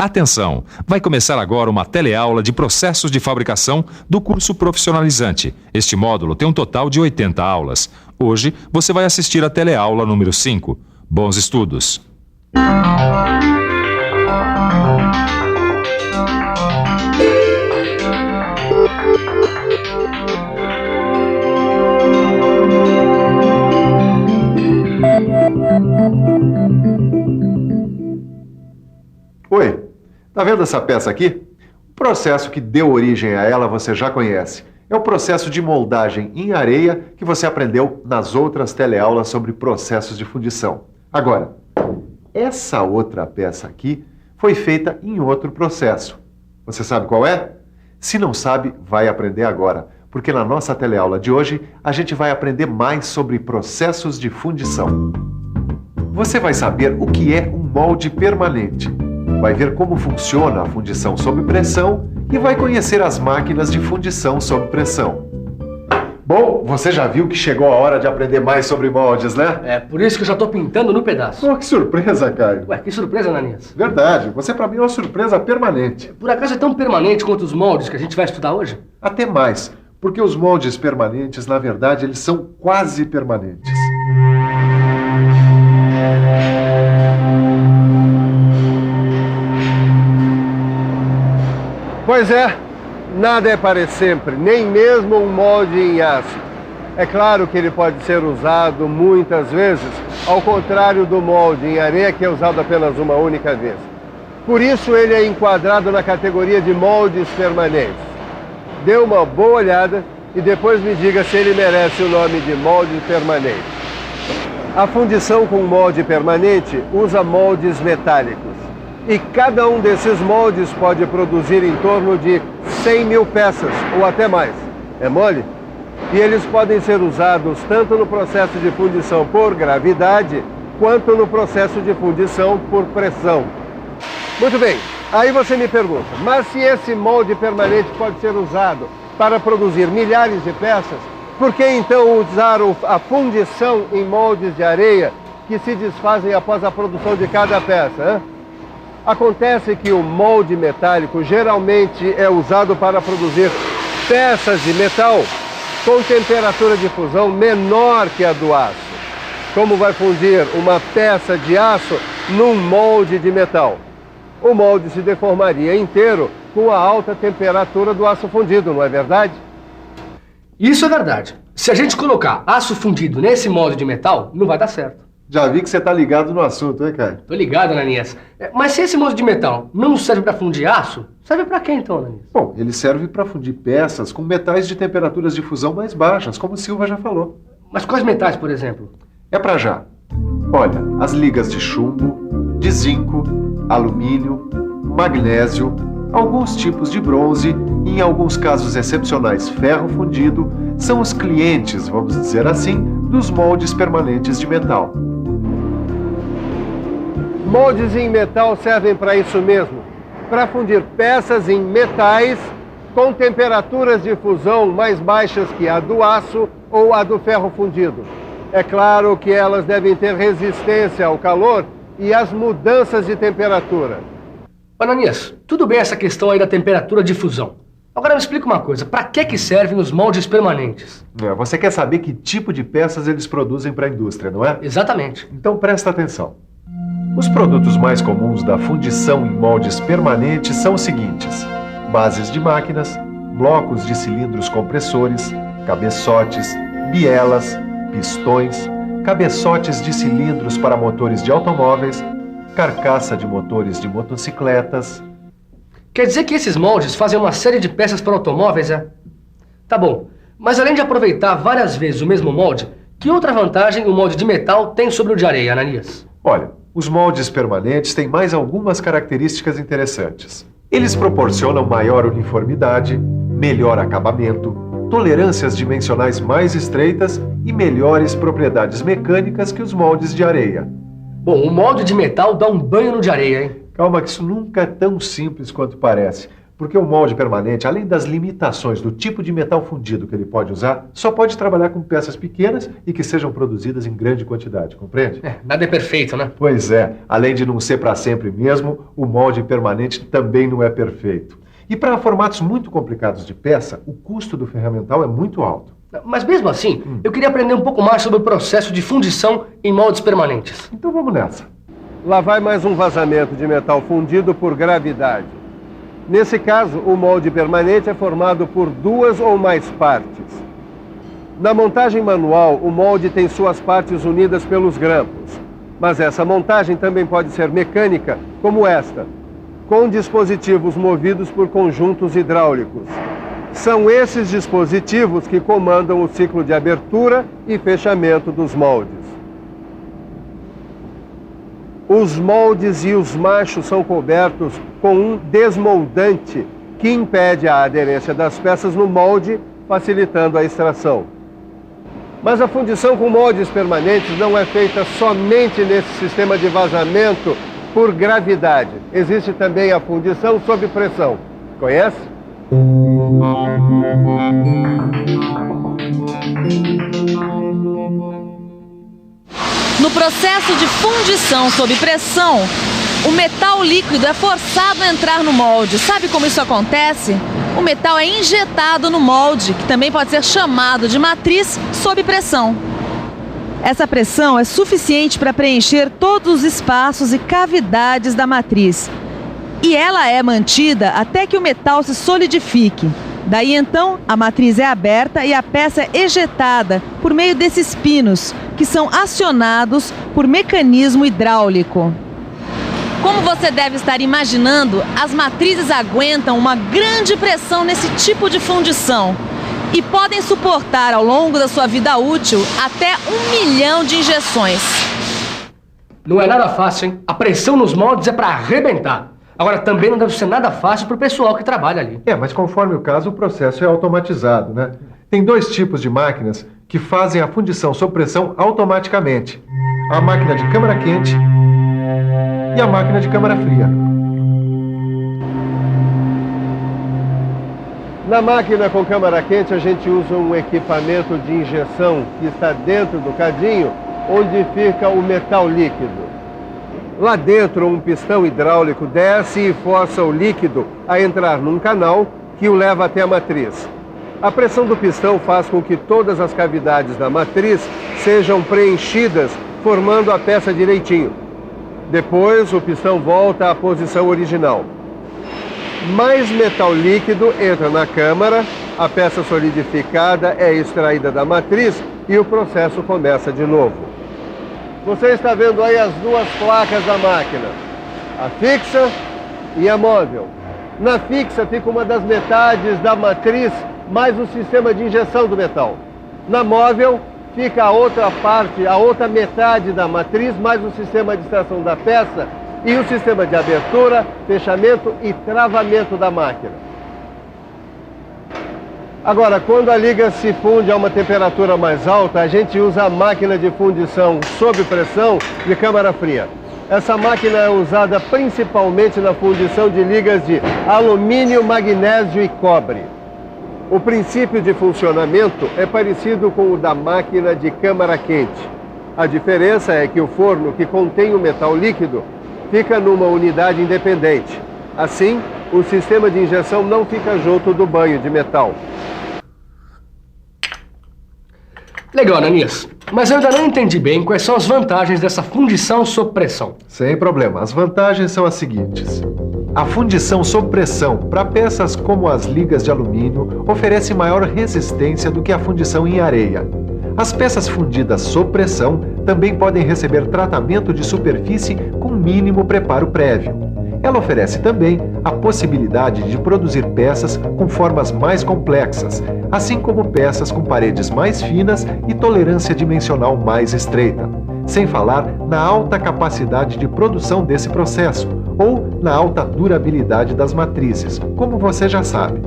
Atenção! Vai começar agora uma teleaula de processos de fabricação do curso profissionalizante. Este módulo tem um total de 80 aulas. Hoje você vai assistir a teleaula número 5. Bons estudos! Oi, tá vendo essa peça aqui? O processo que deu origem a ela você já conhece. É o processo de moldagem em areia que você aprendeu nas outras teleaulas sobre processos de fundição. Agora, essa outra peça aqui foi feita em outro processo. Você sabe qual é? Se não sabe, vai aprender agora, porque na nossa teleaula de hoje a gente vai aprender mais sobre processos de fundição. Você vai saber o que é um molde permanente. Vai ver como funciona a fundição sob pressão e vai conhecer as máquinas de fundição sob pressão. Bom, você já viu que chegou a hora de aprender mais sobre moldes, né? É por isso que eu já tô pintando no pedaço. Pô, que surpresa, Caio. Ué, que surpresa, Ananias. Verdade, você pra mim é uma surpresa permanente. Por acaso é tão permanente quanto os moldes que a gente vai estudar hoje? Até mais, porque os moldes permanentes, na verdade, eles são quase permanentes. Pois é, nada é para sempre, nem mesmo um molde em aço. É claro que ele pode ser usado muitas vezes, ao contrário do molde em areia, que é usado apenas uma única vez. Por isso ele é enquadrado na categoria de moldes permanentes. Dê uma boa olhada e depois me diga se ele merece o nome de molde permanente. A fundição com molde permanente usa moldes metálicos. E cada um desses moldes pode produzir em torno de 100 mil peças, ou até mais. É mole? E eles podem ser usados tanto no processo de fundição por gravidade, quanto no processo de fundição por pressão. Muito bem, aí você me pergunta, mas se esse molde permanente pode ser usado para produzir milhares de peças, por que então usar a fundição em moldes de areia que se desfazem após a produção de cada peça, hein? Acontece que o molde metálico geralmente é usado para produzir peças de metal com temperatura de fusão menor que a do aço. Como vai fundir uma peça de aço num molde de metal? O molde se deformaria inteiro com a alta temperatura do aço fundido, não é verdade? Isso é verdade. Se a gente colocar aço fundido nesse molde de metal, não vai dar certo. Já vi que você tá ligado no assunto, hein, Caio? Tô ligado, Ananias. Mas se esse molde de metal não serve para fundir aço, serve para quê então, Ananias? Bom, ele serve para fundir peças com metais de temperaturas de fusão mais baixas, como o Silva já falou. Mas quais metais, por exemplo? É para já. Olha, as ligas de chumbo, de zinco, alumínio, magnésio, alguns tipos de bronze e, em alguns casos excepcionais, ferro fundido, são os clientes, vamos dizer assim, dos moldes permanentes de metal. Moldes em metal servem para isso mesmo, para fundir peças em metais com temperaturas de fusão mais baixas que a do aço ou a do ferro fundido. É claro que elas devem ter resistência ao calor e às mudanças de temperatura. Ananias, tudo bem essa questão aí da temperatura de fusão. Agora me explica uma coisa, para que servem os moldes permanentes? Você quer saber que tipo de peças eles produzem para a indústria, não é? Exatamente. Então presta atenção. Os produtos mais comuns da fundição em moldes permanentes são os seguintes: bases de máquinas, blocos de cilindros compressores, cabeçotes, bielas, pistões, cabeçotes de cilindros para motores de automóveis, carcaça de motores de motocicletas. Quer dizer que esses moldes fazem uma série de peças para automóveis, é? Tá bom, mas além de aproveitar várias vezes o mesmo molde, que outra vantagem o molde de metal tem sobre o de areia, Ananias? Olha, os moldes permanentes têm mais algumas características interessantes. Eles proporcionam maior uniformidade, melhor acabamento, tolerâncias dimensionais mais estreitas e melhores propriedades mecânicas que os moldes de areia. Bom, o molde de metal dá um banho no de areia, hein? Calma que isso nunca é tão simples quanto parece, Porque o molde permanente, além das limitações do tipo de metal fundido que ele pode usar, só pode trabalhar com peças pequenas e que sejam produzidas em grande quantidade, compreende? Nada é perfeito, né? Pois é, além de não ser para sempre mesmo, o molde permanente também não é perfeito. E para formatos muito complicados de peça, o custo do ferramental é muito alto. Mas mesmo assim, eu queria aprender um pouco mais sobre o processo de fundição em moldes permanentes. Então vamos nessa. Lá vai mais um vazamento de metal fundido por gravidade. Nesse caso, o molde permanente é formado por 2 ou mais partes. Na montagem manual, o molde tem suas partes unidas pelos grampos. Mas essa montagem também pode ser mecânica, como esta, com dispositivos movidos por conjuntos hidráulicos. São esses dispositivos que comandam o ciclo de abertura e fechamento dos moldes. Os moldes e os machos são cobertos com um desmoldante que impede a aderência das peças no molde, facilitando a extração. Mas a fundição com moldes permanentes não é feita somente nesse sistema de vazamento por gravidade. Existe também a fundição sob pressão. Conhece? No processo de fundição sob pressão, o metal líquido é forçado a entrar no molde. Sabe como isso acontece? O metal é injetado no molde, que também pode ser chamado de matriz sob pressão. Essa pressão é suficiente para preencher todos os espaços e cavidades da matriz. E ela é mantida até que o metal se solidifique. Daí então, a matriz é aberta e a peça é ejetada por meio desses pinos, que são acionados por mecanismo hidráulico. Como você deve estar imaginando, as matrizes aguentam uma grande pressão nesse tipo de fundição e podem suportar ao longo da sua vida útil até 1 milhão de injeções. Não é nada fácil, hein? A pressão nos moldes é para arrebentar. Agora, também não deve ser nada fácil para o pessoal que trabalha ali. Mas conforme o caso, o processo é automatizado, né? Tem 2 tipos de máquinas que fazem a fundição sob pressão automaticamente. A máquina de câmara quente e a máquina de câmara fria. Na máquina com câmara quente, a gente usa um equipamento de injeção que está dentro do cadinho, onde fica o metal líquido. Lá dentro, um pistão hidráulico desce e força o líquido a entrar num canal que o leva até a matriz. A pressão do pistão faz com que todas as cavidades da matriz sejam preenchidas, formando a peça direitinho. Depois, o pistão volta à posição original. Mais metal líquido entra na câmara, a peça solidificada é extraída da matriz e o processo começa de novo. Você está vendo aí as 2 placas da máquina, a fixa e a móvel. Na fixa fica uma das metades da matriz mais o sistema de injeção do metal. Na móvel fica a outra parte, a outra metade da matriz mais o sistema de extração da peça e o sistema de abertura, fechamento e travamento da máquina. Agora, quando a liga se funde a uma temperatura mais alta, a gente usa a máquina de fundição sob pressão de câmara fria. Essa máquina é usada principalmente na fundição de ligas de alumínio, magnésio e cobre. O princípio de funcionamento é parecido com o da máquina de câmara quente. A diferença é que o forno que contém o metal líquido fica numa unidade independente. Assim, o sistema de injeção não fica junto do banho de metal. Legal, Ananias. Mas eu ainda não entendi bem quais são as vantagens dessa fundição sob pressão. Sem problema. As vantagens são as seguintes. A fundição sob pressão para peças como as ligas de alumínio oferece maior resistência do que a fundição em areia. As peças fundidas sob pressão também podem receber tratamento de superfície com mínimo preparo prévio. Ela oferece também a possibilidade de produzir peças com formas mais complexas, assim como peças com paredes mais finas e tolerância dimensional mais estreita. Sem falar na alta capacidade de produção desse processo, ou na alta durabilidade das matrizes, como você já sabe.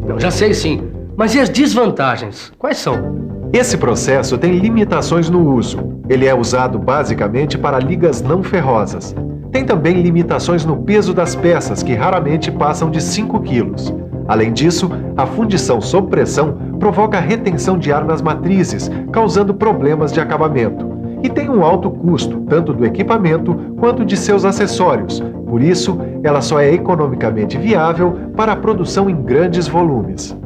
Eu já sei sim, mas e as desvantagens? Quais são? Esse processo tem limitações no uso. Ele é usado basicamente para ligas não ferrosas. Tem também limitações no peso das peças, que raramente passam de 5 quilos. Além disso, a fundição sob pressão provoca retenção de ar nas matrizes, causando problemas de acabamento. E tem um alto custo, tanto do equipamento quanto de seus acessórios. Por isso, ela só é economicamente viável para a produção em grandes volumes.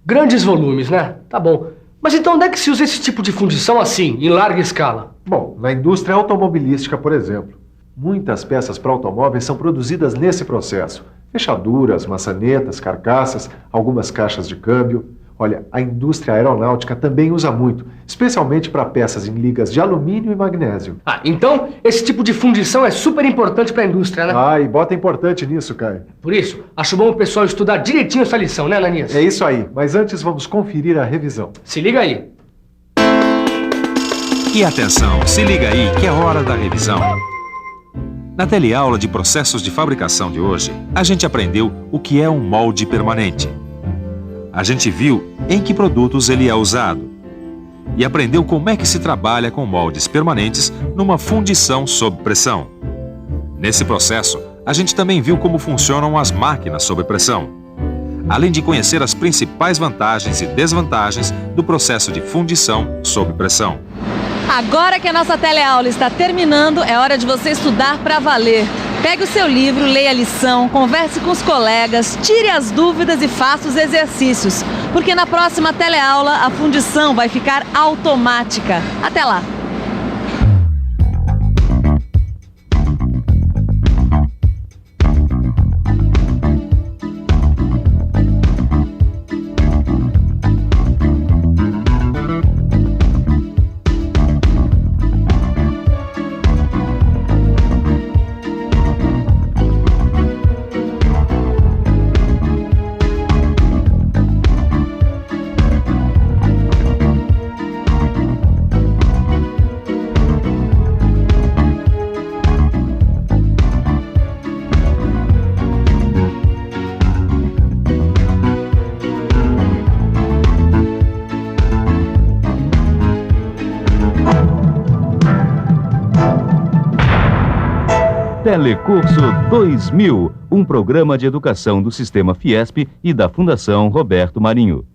Grandes volumes, né? Tá bom. Mas então onde é que se usa esse tipo de fundição assim, em larga escala? Bom, na indústria automobilística, por exemplo, muitas peças para automóveis são produzidas nesse processo. Fechaduras, maçanetas, carcaças, algumas caixas de câmbio. Olha, a indústria aeronáutica também usa muito, especialmente para peças em ligas de alumínio e magnésio. Ah, então esse tipo de fundição é super importante para a indústria, né? Ah, e bota importante nisso, Caio. Por isso, acho bom o pessoal estudar direitinho essa lição, né, Ananias? É isso aí, mas antes vamos conferir a revisão. Se liga aí. E atenção, se liga aí que é hora da revisão. Na teleaula de processos de fabricação de hoje, a gente aprendeu o que é um molde permanente. A gente viu em que produtos ele é usado. E aprendeu como é que se trabalha com moldes permanentes numa fundição sob pressão. Nesse processo, a gente também viu como funcionam as máquinas sob pressão, além de conhecer as principais vantagens e desvantagens do processo de fundição sob pressão. Agora que a nossa teleaula está terminando, é hora de você estudar para valer. Pegue o seu livro, leia a lição, converse com os colegas, tire as dúvidas e faça os exercícios. Porque na próxima teleaula a fundição vai ficar automática. Até lá! Telecurso 2000, um programa de educação do Sistema Fiesp e da Fundação Roberto Marinho.